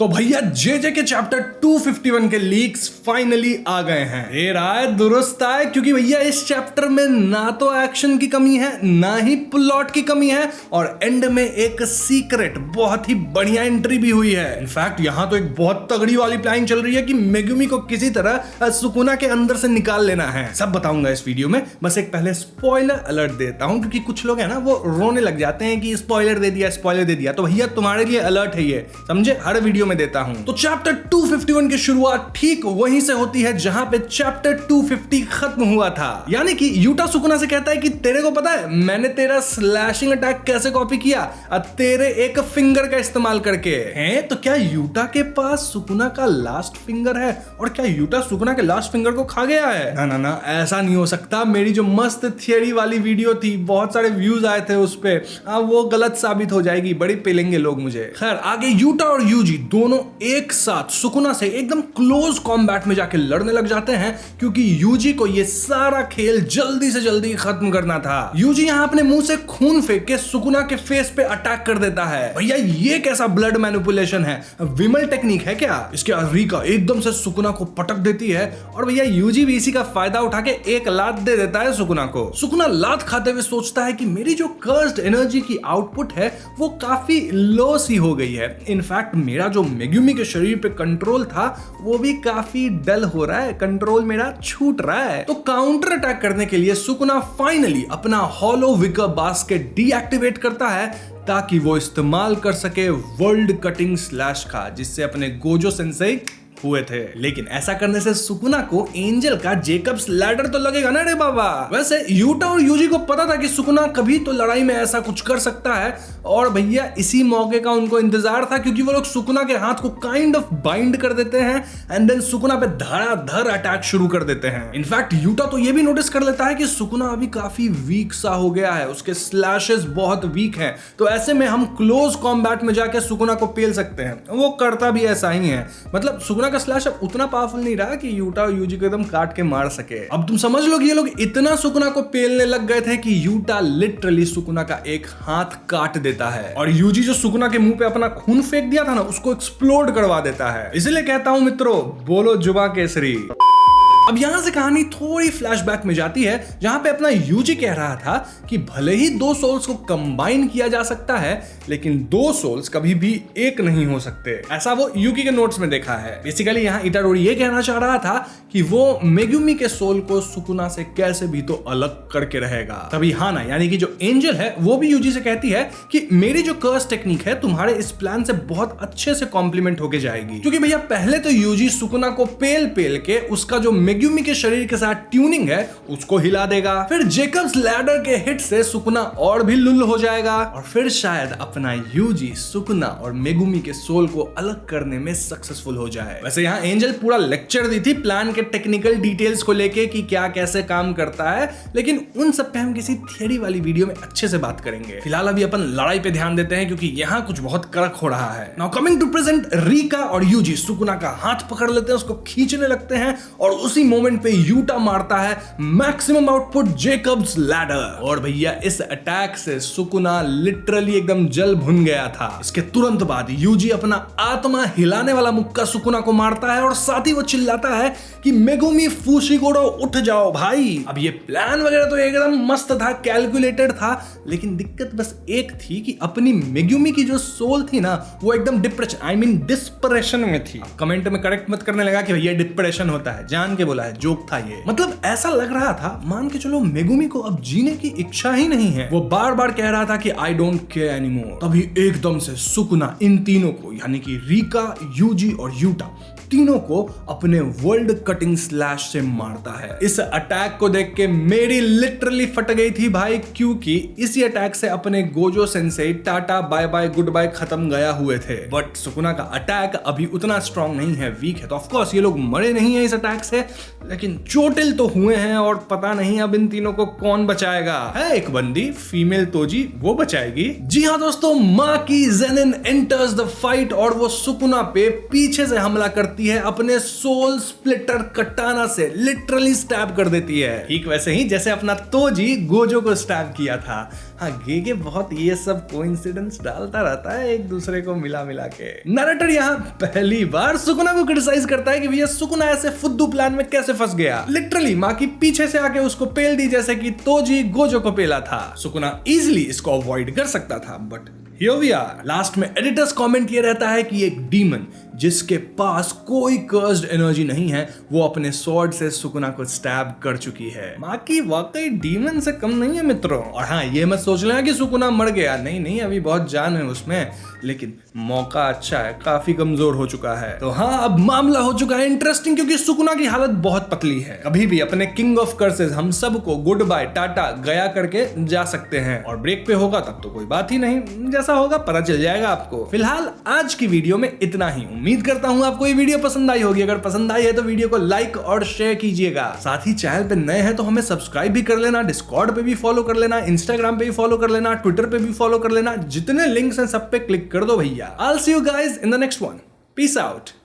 तो भैया जे के चैप्टर 251 के लीक्स फाइनली आ गए हैं। ये राय दुरुस्त आए क्योंकि भैया इस चैप्टर में ना तो एक्शन की कमी है ना ही प्लॉट की कमी है और एंड में एक सीक्रेट बहुत ही बढ़िया एंट्री भी हुई है। इनफैक्ट यहाँ तो एक बहुत तगड़ी वाली प्लानिंग चल रही है कि मेगुमी को किसी तरह सुकुना के अंदर से निकाल लेना है। सब बताऊंगा इस वीडियो में, बस एक पहले स्पॉइलर अलर्ट देता हूँ क्योंकि कुछ लोग है ना वो रोने लग जाते हैं कि स्पॉइलर दे दिया। तो भैया तुम्हारे लिए अलर्ट है ये, समझे, हर वीडियो में देता हूं। तो चैप्टर 251 की शुरुआत ठीक वहीं से होती है जहां पे चैप्टर 250 खत्म हुआ था। यानी कि यूटा सुकुना से कहता है कि तेरे को पता है मैंने तेरा स्लैशिंग अटैक कैसे कॉपी किया, तेरे एक फिंगर का इस्तेमाल करके। हैं तो क्या यूटा के पास सुकुना का लास्ट फिंगर है और क्या यूटा सुकुना के लास्ट फिंगर को खा गया है? ना ना ना, ऐसा नहीं हो सकता। मेरी जो मस्त थियरी वाली वीडियो थी, बहुत सारे व्यूज आए थे उस पे, वो गलत साबित हो जाएगी, बड़ी पिलेंगे लोग मुझे। खैर आगे यूटा और यूजी दोनों एक साथ सुकुना से एकदम क्लोज कॉम्बैट में जाके लड़ने लग जाते हैं क्योंकि यूजी को ये सारा खेल जल्दी से जल्दी खत्म करना था। यूजी यहाँ अपने मुंह से खून फेंक के सुकुना के फेस पे अटैक कर देता है। भैया ये कैसा ब्लड मैनिपुलेशन है? विमल टेक्निक है क्या? इसके बाद रीका एकदम से सुकुना को पटक देती है और भैया यूजी भी इसी का फायदा उठा के एक लात दे देता है सुकुना को। सुकुना लात खाते हुए सोचता है कि मेरी जो कर्स्ड एनर्जी की आउटपुट है वो काफी लो सी हो गई है। इनफैक्ट मेरा जो मेगुमी के शरीर पे कंट्रोल था वो भी काफी डल हो रहा है, कंट्रोल मेरा छूट रहा है। तो काउंटर अटैक करने के लिए सुकुना फाइनली अपना हॉलो विकर बास्केट डीएक्टिवेट करता है ताकि वो इस्तेमाल कर सके वर्ल्ड कटिंग स्लैश का, जिससे अपने गोजो सेंसेई हुए थे। लेकिन ऐसा करने से सुकुना को एंजल का जेकब्स लैडर तो लगेगा ना रे बाबा। वैसे यूटा और यूजी को पता था कि सुकुना कभी तो लड़ाई में ऐसा कुछ कर सकता है और भैया इसी मौके का उनको इंतजार था क्योंकि वो लोग सुकुना के हाथ को काइंड ऑफ बाइंड कर देते हैं एंड देन सुकुना पे धड़ाधड़ अटैक शुरू कर देते हैं। इनफैक्ट यूटा तो ये भी नोटिस कर लेता है कि सुकुना अभी काफी वीक सा हो गया है, उसके स्लैशेस बहुत वीक हैं, तो ऐसे में हम क्लोज कॉम्बैट में जाके सुकुना को पेल सकते हैं। वो करता भी ऐसा ही है, मतलब सुकुना का स्लैश अब उतना पावरफुल नहीं रहा कि यूटा और यूजी को एकदम काट के मार सके। अब तुम समझ लो कि ये लोग इतना सुकुना को पेलने लग गए थे कि यूटा लिटरली सुकुना का एक हाथ काट देता है और यूजी जो सुकुना के मुंह पे अपना खून फेंक दिया था ना उसको एक्सप्लोड करवा देता है। इसलिए कहता हूं मित्रों, बोलो जुबा केसरी। अब यहां से कहानी थोड़ी फ्लैशबैक में जाती है जहां पे अपना यूजी कह रहा था कि भले ही दो सोल्स को कंबाइन किया जा सकता है लेकिन दो सोल्स कभी भी एक नहीं हो सकते। ऐसा वो यूकी के नोट्स में देखा है। बेसिकली यहां इटाडोरी ये कहना चाह रहा था कि वो मेगुमी के सोल को सुकुना से कैसे भी तो अलग करके रहेगा। तभी हाना यानी कि जो एंजल है वो भी यूजी से कहती है कि मेरी जो कर्स टेक्निक है तुम्हारे इस प्लान से बहुत अच्छे से कॉम्प्लीमेंट होके जाएगी। क्योंकि भैया पहले तो यूजी सुकुना को पेल पेल के उसका जो मेगुमी के शरीर के साथ ट्यूनिंग है उसको हिला देगा, फिर जेकब्स लैडर के हिट से सुकुना और भी लुल हो जाएगा और फिर शायद अपना यूजी सुकुना और मेगुमी के सोल को अलग करने में सक्सेसफुल हो जाए। वैसे यहाँ एंजल पूरा लेक्चर दी थी प्लान के टेक्निकल डिटेल्स को लेके कि क्या कैसे काम करता है, लेकिन उन सब पे हम किसी थियरी वाली वीडियो में अच्छे से बात करेंगे। फिलहाल अभी अपन लड़ाई पे ध्यान देते हैं क्योंकि यहाँ कुछ बहुत कड़क हो रहा है। Now coming to present, Rika और यूजी सुकुना का हाथ पकड़ लेते हैं, उसको खींचने लगते हैं और उसी मोमेंट पे यूटा मारता है मैक्सिमम आउटपुट जेकब्स लैडर और भैया इस अटैक से सुकुना लिटरली एकदम जल भुन गया था। इसके तुरंत बाद यूजी अपना आत्मा हिलाने वाला मुक्का सुकुना को मारता है और साथ ही वो चिल्लाता है कि मेगुमी फुशिगोरो उठ जाओ भाई। अब ये प्लान वगैरह तो एकदम मस्त था, कैलकुलेटेड था, लेकिन दिक्कत बस एक थी कि अपनी मेगुमी की जो सोल थी ना वो एकदम डिस्परेशन में थी। कमेंट में करेक्ट मत करने लगा कि भैया डिप्रेशन होता है, जान के बोला है, जोक था ये। मतलब ऐसा लग रहा था मान के चलो मेगुमी को अब जीने की इच्छा ही नहीं है। वो बार बार कह रहा था कि आई डोंट केयर एनीमोर। तभी एकदम से सुकुना इन तीनों को यानी कि रीका, यूजी और यूटा तीनों को अपने वर्ल्ड कटिंग स्लैश से मारता है। इस अटैक को देख के मेरी लिटरली फट गई थी भाई, क्योंकि इसी अटैक से अपने Gojo sensei tata bye bye goodbye खत्म गया हुए थे। बट सुकुना का अटैक अभी उतना स्ट्रॉन्ग नहीं है, वीक है। तो ऑफ कोर्स ये लोग मरे नहीं है इस अटैक से, लेकिन चोटिल तो हुए हैं और पता नहीं अब इन तीनों को कौन बचाएगा। है एक बंदी फीमेल तोजी, वो बचाएगी। जी हाँ दोस्तों, माँ की जेनिन एंटर्स द फाइट और वो सुकुना पे पीछे से हमला करती है, अपने सोल स्प्लिटर कटाना से लिटरली स्टैब कर देती है, ठीक वैसे ही जैसे अपना तोजी गोजो को स्टैब किया था। हाँ गेगे बहुत ये सब कोइंसिडेंस डालता रहता है एक दूसरे को मिला मिला के। नरेटर यहाँ पहली बार सुकुना को क्रिटिसाइज करता है कि भैया सुकुना ऐसे फुद्दू प्लान में कैसे फंस गया। लिटरली माँ की पीछे से आके उसको पेल दी जैसे कि तोजी गोजो को पेला था। सुकुना इजिली इसको अवॉइड कर सकता था but Here we are. Last में एडिटर्स कमेंट ये रहता है कि एक डीमन जिसके पास कोई कर्स्ड एनर्जी नहीं है वो अपने स्वॉर्ड से सुकुना को स्टैब कर चुकी है। बाकी वाकई डीमन से कम नहीं है मित्रों। और हाँ ये मत सोच लेना कि सुकुना मर गया, नहीं नहीं अभी बहुत जान है उसमें, लेकिन मौका अच्छा है, काफी कमजोर हो चुका है। तो हाँ अब मामला हो चुका है इंटरेस्टिंग क्योंकि सुकुना की हालत बहुत पतली है। अभी भी अपने किंग ऑफ कर्सेस हम सबको गुड बाय टाटा गया करके जा सकते हैं और ब्रेक पे होगा तब तो कोई बात ही नहीं, जैसा होगा पता चल जाएगा आपको। फिलहाल आज की वीडियो में इतना ही। उम्मीद करता हूं आपको ये वीडियो पसंद आई होगी। अगर पसंद आई है तो वीडियो को लाइक और शेयर कीजिएगा। साथ ही चैनल पे नए हैं तो हमें सब्सक्राइब भी कर लेना, डिस्कॉर्ड पे भी फॉलो कर लेना, इंस्टाग्राम पे भी फॉलो कर लेना, ट्विटर पे भी फॉलो कर लेना। जितने लिंक्स हैं सब पे क्लिक कर दो भैया। I'll see you guys in the next one. Peace out.